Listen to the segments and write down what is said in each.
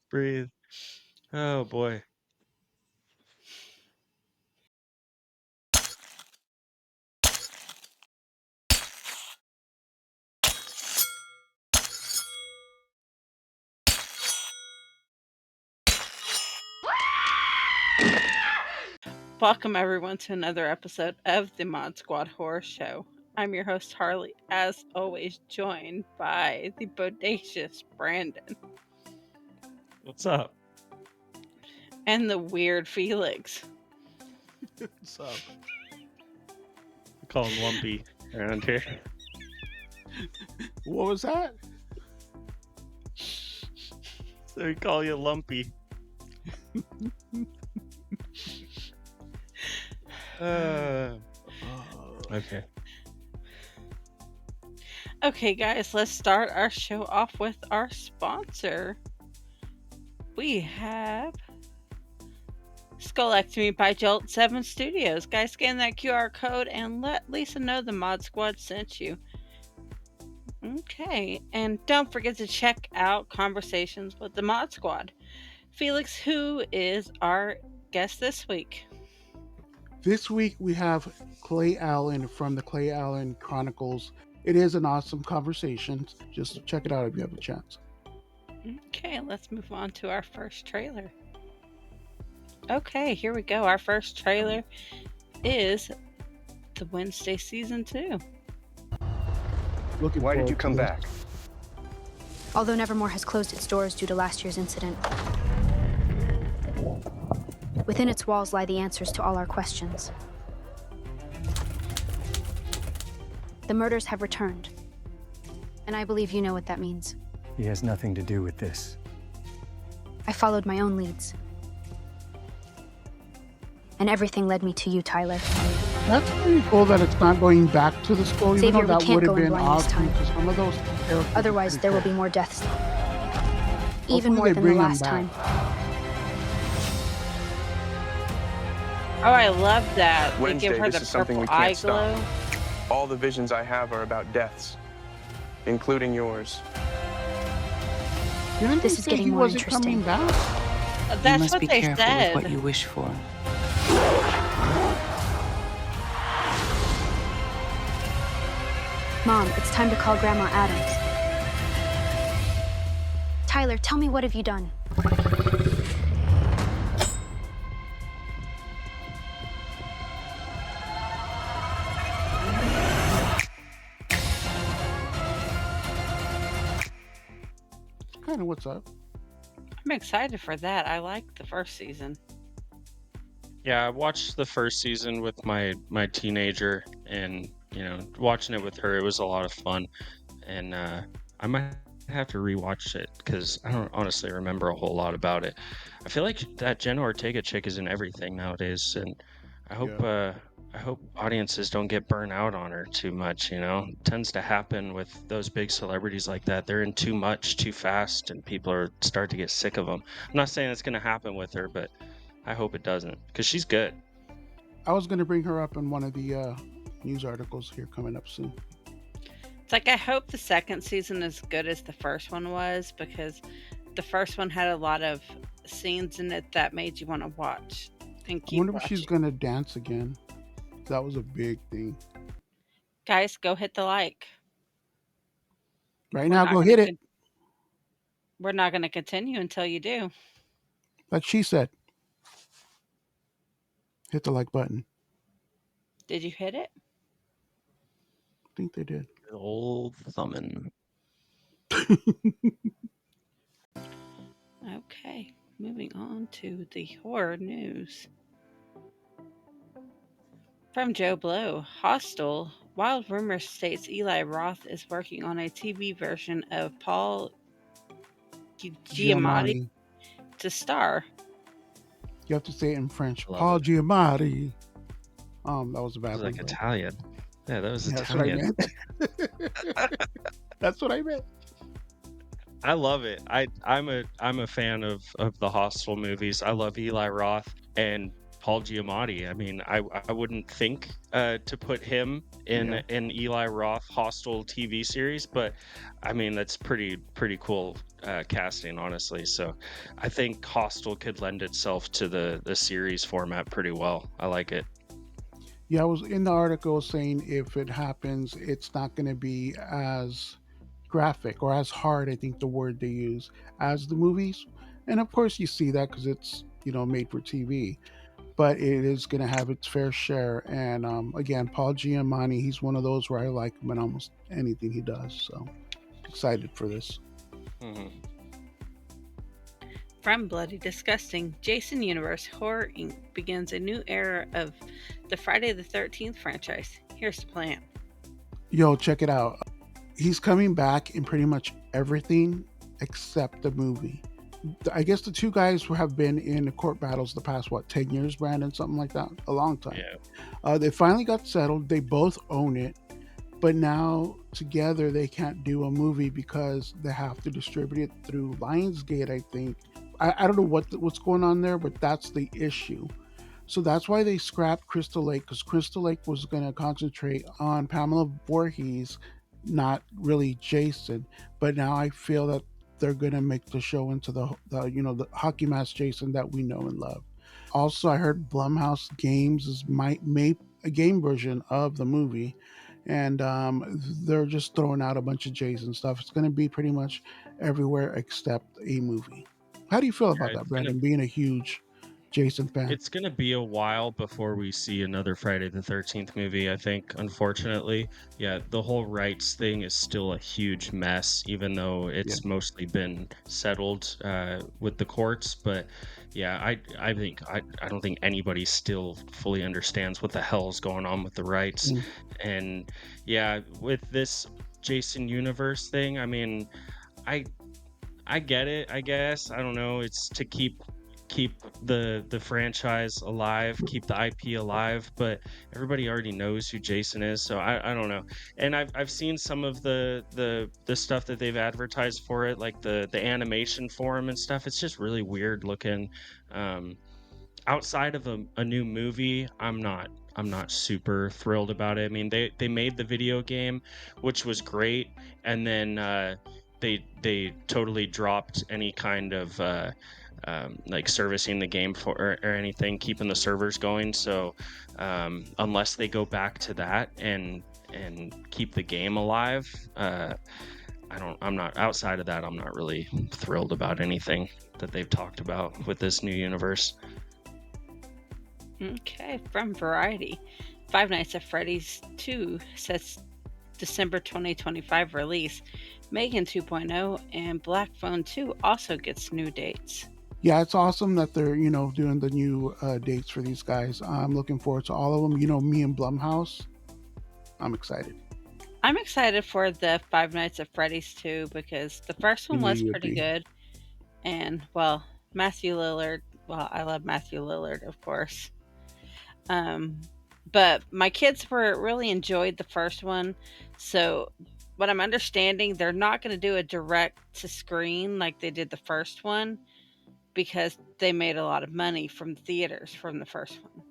Breathe. Oh boy. Welcome everyone to another episode of the Mod Squad Horror Show. I'm your host Harley, as always joined by the bodacious Brandon. What's up? And the weird Felix. What's up? We call him Lumpy around here. What was that? So we call you Lumpy. Okay. Okay, guys, let's start our show off with our sponsor. We have Skullectomy by Jolt 7 Studios. Guys, scan that QR code and let Lisa know the Mod Squad sent you. Okay, and don't forget to check out Conversations with the Mod Squad. Felix, who is our guest this week? This week we have Clay Allen from the Clay Allen Chronicles. It is an awesome conversation. Just check it out if you have a chance. Okay, let's move on to our first trailer. Okay, here we go. Our first trailer is the Wednesday Season 2. Why did you come back? Although Nevermore has closed its doors due to last year's incident, within its walls lie the answers to all our questions. The murders have returned, and I believe you know what that means. He has nothing to do with this. I followed my own leads, and everything led me to you, Tyler. That's pretty cool that it's not going back to the school. Xavier, even though we that can't would have go in been blind this awesome time. because some of those characters. Otherwise, there will be more deaths. Even Hopefully more they than the bring them last back. time. Oh, I love that. They Wednesday, give her this the is something purple we eye can't stop. glow. All the visions I have are about deaths, including yours. Didn't This they is say getting he more wasn't coming interesting. back? That's you must what be they careful said. with what you wish for. Mom, it's time to call Grandma Adams. Tyler, tell me, what have you done? Kind of what's up. I'm excited for that. I like the first season. Yeah, I watched the first season with my teenager, and watching it with her, it was a lot of fun. And I might have to rewatch it because I don't honestly remember a whole lot about it. I feel like that Jenna Ortega chick is in everything nowadays, and I hope audiences don't get burnt out on her too much. It tends to happen with those big celebrities like that. They're in too much too fast, and people start to get sick of them. I'm not saying it's going to happen with her, but I hope it doesn't, because she's good. I was going to bring her up in one of the news articles here coming up soon. It's like, I hope the second season is good as the first one was, because the first one had a lot of scenes in it that made you want to watch and I keep wonder if watching. she's going to dance again. That was a big thing. Guys, go hit the like. Right We're now, not go gonna hit it. con- We're not going to continue until you do. Like she said. Hit the like button. Did you hit it? I think they did. Old thumbin'. Okay, moving on to the horror news. From Joe Blow, Hostel. Wild Rumor states Eli Roth is working on a TV version of Paul Giamatti to star. You have to say it in French. Love Paul it. Giamatti. That was a bad That was one. like Italian. Yeah, that was That's what I Italian. meant. That's what I meant. I love it. I'm a fan of the Hostel movies. I love Eli Roth, and Paul Giamatti. I mean, I wouldn't think to put him in Yeah. an Eli Roth Hostel TV series, but I mean that's pretty cool casting, honestly. So I think Hostel could lend itself to the series format pretty well. I like it. Yeah, I was in the article saying if it happens, it's not going to be as graphic or as hard, I think the word they use, as the movies. And of course, you see that because it's, made for TV, but it is going to have its fair share. And again, Paul Giamatti, he's one of those where I like him in almost anything he does. So excited for this. Hmm. From Bloody Disgusting, Jason Universe Horror Inc. begins a new era of the Friday the 13th franchise. Here's the plan. Yo, check it out. He's coming back in pretty much everything except the movie. I guess the two guys who have been in the court battles the past 10 years, Brandon, something like that, a long time. Yeah. They finally got settled. They both own it, but now together they can't do a movie because they have to distribute it through Lionsgate. I think I don't know what's going on there, but that's the issue. So that's why they scrapped Crystal Lake, because Crystal Lake was going to concentrate on Pamela Voorhees, not really Jason. But now I feel that they're going to make the show into the hockey mask Jason that we know and love. Also, I heard Blumhouse Games might make a game version of the movie, and they're just throwing out a bunch of Jason stuff. It's going to be pretty much everywhere except a movie. How do you feel about Yeah, that, Brandon? Being a huge Jason fan. it's gonna be a while before we see another Friday the 13th movie, I think, unfortunately. Yeah, the whole rights thing is still a huge mess, even though Yeah. it's mostly been settled with the courts. But yeah, I don't think anybody still fully understands what the hell is going on with the rights. Mm. And yeah, with this Jason Universe thing, I mean, I I get it, I guess. I don't know. It's to keep the franchise alive, keep the IP alive, but everybody already knows who Jason is, so I don't know. And I've seen some of the stuff that they've advertised for it, like the animation for him and stuff. It's just really weird looking. Um, Outside of a new movie, I'm not super thrilled about it. I mean, they made the video game, which was great, and then they totally dropped any kind of like servicing the game for or anything, keeping the servers going. So unless they go back to that and keep the game alive, I'm not outside of that. I'm not really thrilled about anything that they've talked about with this new universe. Okay, from Variety, Five Nights at Freddy's 2 sets December 2025 release. Megan 2.0 and Black Phone 2 also gets new dates. Yeah, it's awesome that they're doing the new dates for these guys. I'm looking forward to all of them. Me and Blumhouse, I'm excited. I'm excited for the Five Nights at Freddy's 2 because the first I one knew was you would pretty be. good. And, well, Matthew Lillard, well, I love Matthew Lillard, of course. But my kids really enjoyed the first one. So, what I'm understanding, they're not going to do a direct to screen like they did the first one because they made a lot of money from theaters from the first one,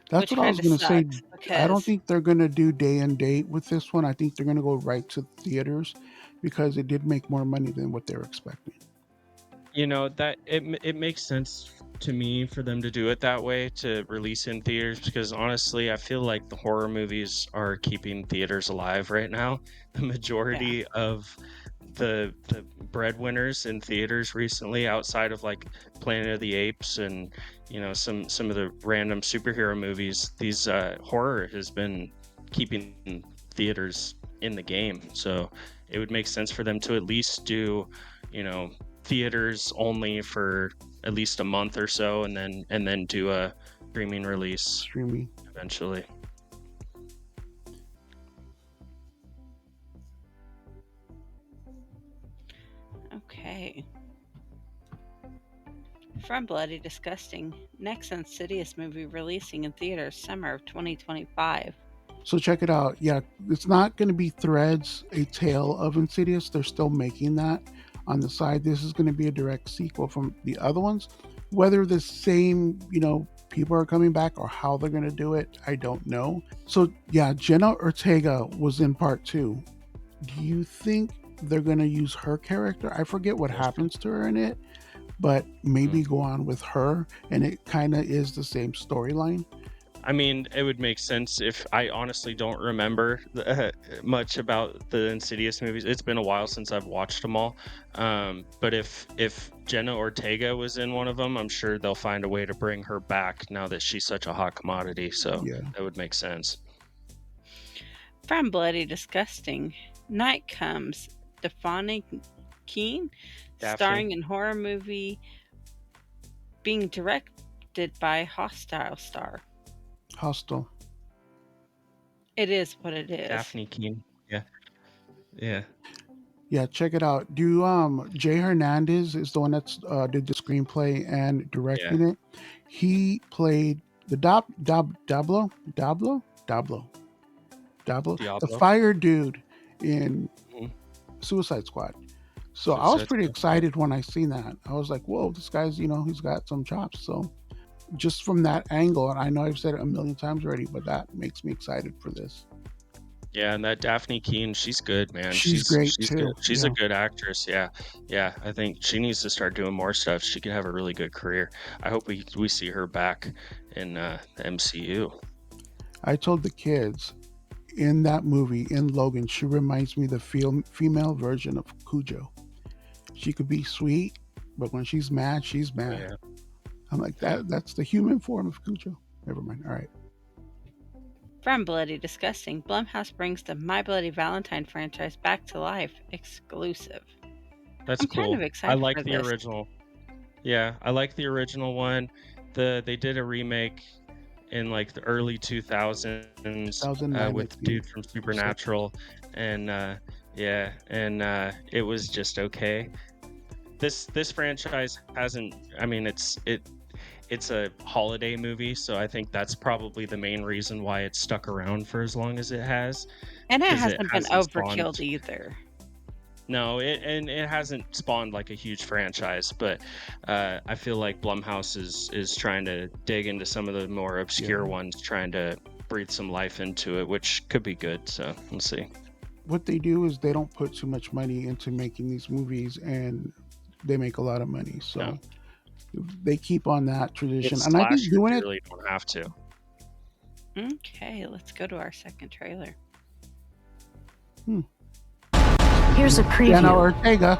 That's which what I was kind of gonna say. sucks I don't because, think they're gonna do day and date with this one. I think they're gonna go right to theaters because it did make more money than what they were expecting. That it makes sense to me for them to do it that way, to release in theaters, because honestly I feel like the horror movies are keeping theaters alive right now. The yeah. majority of the breadwinners in theaters recently, outside of like Planet of the Apes and some of the random superhero movies, these horror has been keeping theaters in the game. So it would make sense for them to at least do you know theaters only for at least a month or so, and then do a streaming release Streaming. eventually. Okay. From Bloody Disgusting, next Insidious movie releasing in theaters summer of 2025. So check it out. Yeah, it's not gonna be Threads, a tale of Insidious. They're still making that on the side. This is gonna be a direct sequel from the other ones. Whether the same, people are coming back or how they're going to do it, I don't know. So, yeah, Jenna Ortega was in part 2. Do you think they're going to use her character? I forget what happens to her in it, but maybe go on with her, and it kind of is the same storyline. I mean, it would make sense. If I honestly don't remember much about the Insidious movies. It's been a while since I've watched them all. But if Jenna Ortega was in one of them, I'm sure they'll find a way to bring her back now that she's such a hot commodity. So Yeah. that would make sense. From Bloody Disgusting, Night Comes, Daphne Keane, starring in horror movie, being directed by Hostel star. Hostel. It is what it is. Daphne Keane. Yeah. Yeah, check it out. Jay Hernandez is the one that's did the screenplay and directing it. He played the Dablo, the fire dude in Suicide Squad. So I was pretty excited when I seen that. I was like, whoa, this guy's, he's got some chops. So just from that angle, and I know I've said it a million times already, but that makes me excited for this. Yeah, and that Daphne Keane, she's good, man. She's great she's too. Good. She's a good actress. Yeah. I think she needs to start doing more stuff. She could have a really good career. I hope we see her back in the MCU. I told the kids in that movie, in Logan, she reminds me of the female version of Cujo. She could be sweet, but when she's mad, she's mad. Yeah. I'm like, that's the human form of Cujo. Never mind. All right. From Bloody Disgusting, Blumhouse brings the My Bloody Valentine franchise back to life, exclusive. That's I'm cool. kind of excited. I like the original. Yeah, I like the original one. They did a remake in like the early 2000s with the dude from Supernatural, and it was just okay. This franchise hasn't. I mean, it's a holiday movie, so I think that's probably the main reason why it's stuck around for as long as it has. And it hasn't been overkilled either. No, it hasn't spawned like a huge franchise, but I feel like Blumhouse is trying to dig into some of the more obscure ones, trying to breathe some life into it, which could be good. So we'll see. What they do is they don't put too much money into making these movies, and they make a lot of money. So they keep on that tradition. It's and I think doing it really don't have to. Okay, let's go to our second trailer. Here's a preview. Jenna Ortega.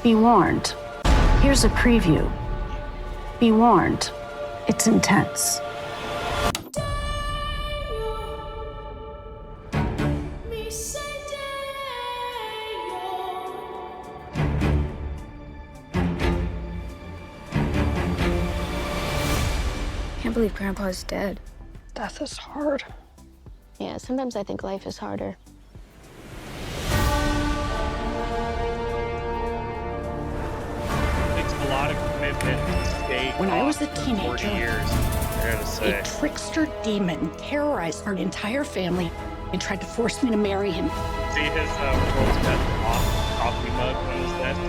Be warned. Here's a preview. Be warned. It's intense. Can't believe Grandpa's dead. Death is hard. Yeah, sometimes I think life is harder. It's a lot of commitment to stay. When I was a teenager, 40 years, I gotta say. A trickster demon terrorized our entire family and tried to force me to marry him. See his world's best coffee mug on his desk?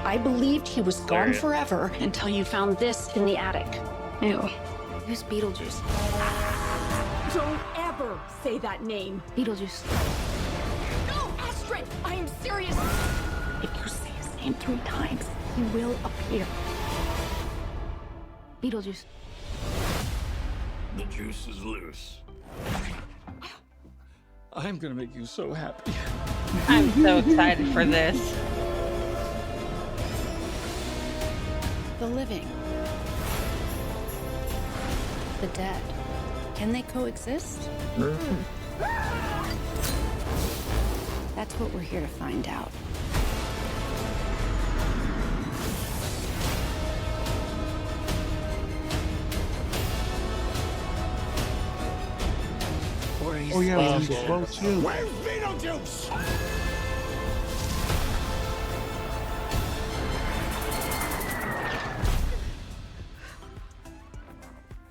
I believed he was gone forever until you found this in the attic. Ew. Who's Beetlejuice? Don't ever say that name. Beetlejuice. No, Astrid! I am serious. If you say his name 3 times, he will appear. Beetlejuice. The juice is loose. I'm gonna make you so happy. I'm so excited for this. The living. The dead. Can they coexist? That's what we're here to find out. Oh yeah, he's slow too. Where's Beetlejuice?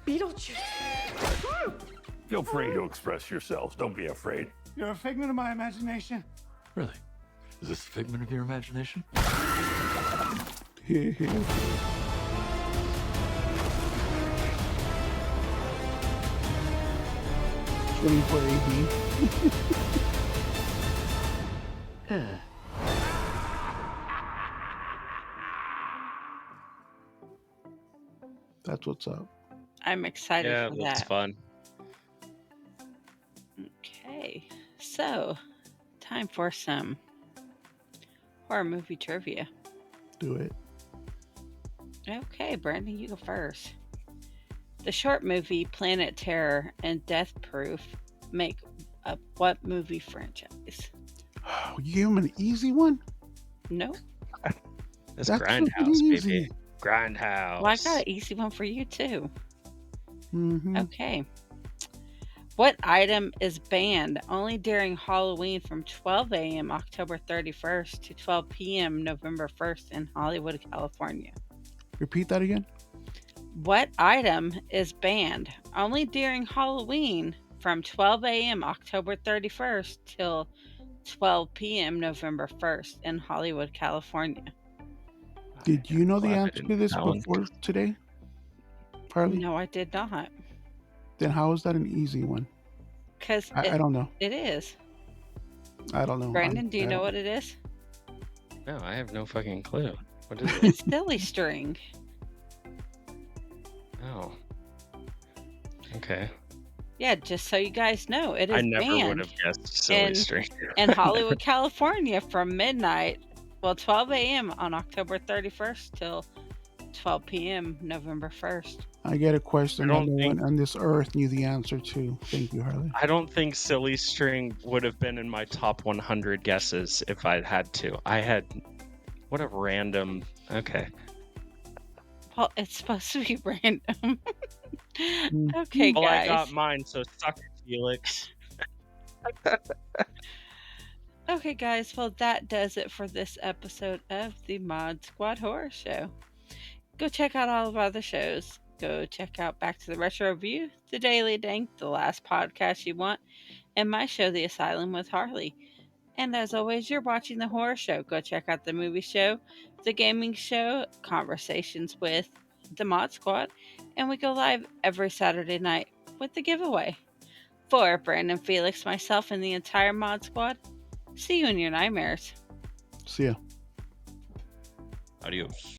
Beetlejuice. Feel free to express yourselves. Don't be afraid. You're a figment of my imagination. Really? Is this a figment of your imagination? 24 AD. That's what's up. I'm excited Yeah, for that's that. fun. Okay, so time for some horror movie trivia. Do it. Okay, Brandon, you go first. The short movie Planet Terror and Death Proof make up what movie franchise? You gave him an easy one? No. That's That's freaking Grindhouse, easy. baby. Grindhouse. Well, I got an easy one for you too. Mm-hmm. Okay. What item is banned only during Halloween from 12 a.m. October 31st to 12 p.m. November 1st in Hollywood, California? Repeat that again. What item is banned only during Halloween from 12 a.m. October 31st till 12 p.m. November 1st in Hollywood, California? Did you know the Glad I answer didn't to this that one. before today, Harley? No, I did not. Then how is that an easy one? Because I don't know. it is. I don't know. Brandon, do you know what it is? No, I have no fucking clue. What is it? It's silly string. Oh. Okay. Yeah, just so you guys know, it is I never would banned have guessed silly in, string. in Hollywood, California from midnight, 12 a.m. on October 31st till 12 p.m. November 1st. I get a question I that don't no think- one on this earth knew the answer to. Thank you, Harley. I don't think silly string would have been in my top 100 guesses if I had to. What a random. Okay. Well, it's supposed to be random. Mm. Okay, Well, I guys. got mine, so suck it, Felix. Okay, guys. Well, that does it for this episode of the Mod Squad Horror Show. Go check out all of our other shows. Go check out Back to the Retro Review, the Daily Dank, the last podcast you want, and my show, The Asylum with Harley. And as always, you're watching the horror show. Go check out the movie show, the gaming show, Conversations with the Mod Squad, and we go live every Saturday night with the giveaway. For Brandon, Felix, myself, and the entire Mod Squad, see you in your nightmares. See ya. Adios.